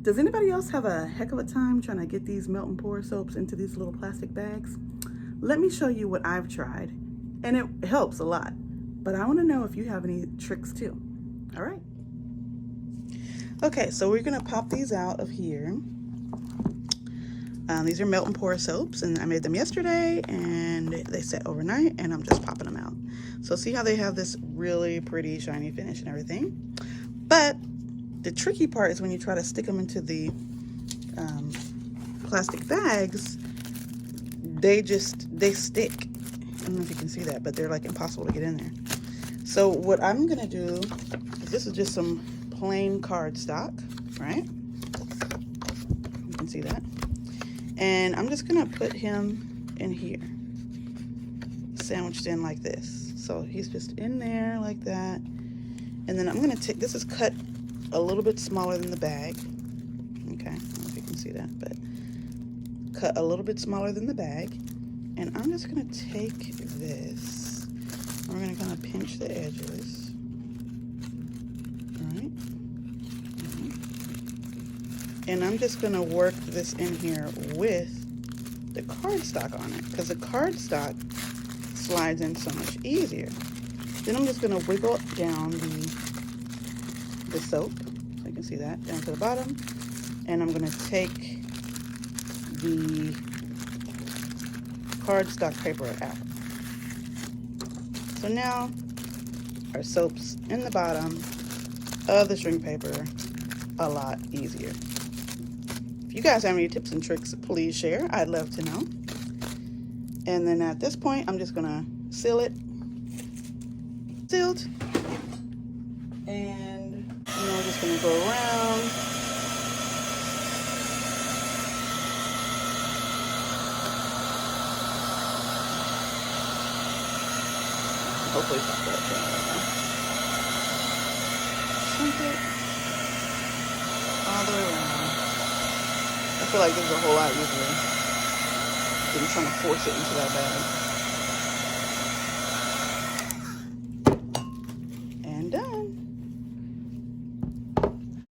Does anybody else have a heck of a time trying to get these melt and pour soaps into these little plastic bags? Let me show you what I've tried, and it helps a lot. But I want to know if you have any tricks too. All right. Okay, so we're gonna pop these out of here. These are melt and pour soaps, and I made them yesterday, and they set overnight, and I'm just popping them out. So see how they have this really pretty shiny finish and everything? But the tricky part is when you try to stick them into the plastic bags, they stick. I don't know if you can see that, but they're like impossible to get in there. So what I'm gonna do is, this is just some plain cardstock, right? You can see that. And I'm just gonna put him in here, sandwiched in like this. So he's just in there like that. And then I'm gonna take, this is cut a little bit smaller than the bag. Okay, I don't know if you can see that, but cut a little bit smaller than the bag. And I'm just gonna take this, and we're gonna kind of pinch the edges, all right? And I'm just gonna work this in here with the cardstock on it, because the cardstock slides in so much easier. Then I'm just gonna wiggle down the soap, so you can see that, down to the bottom. And I'm gonna take the cardstock paper out. So now our soap's in the bottom of the shrink paper, a lot easier. If you guys have any tips and tricks, please share. I'd love to know. And then at this point, I'm just gonna seal it. Sealed. And we're just gonna go around. Hopefully it's not that thing right now. Shrink it all the way around. I feel like this is a whole lot easier than trying to force it into that bag.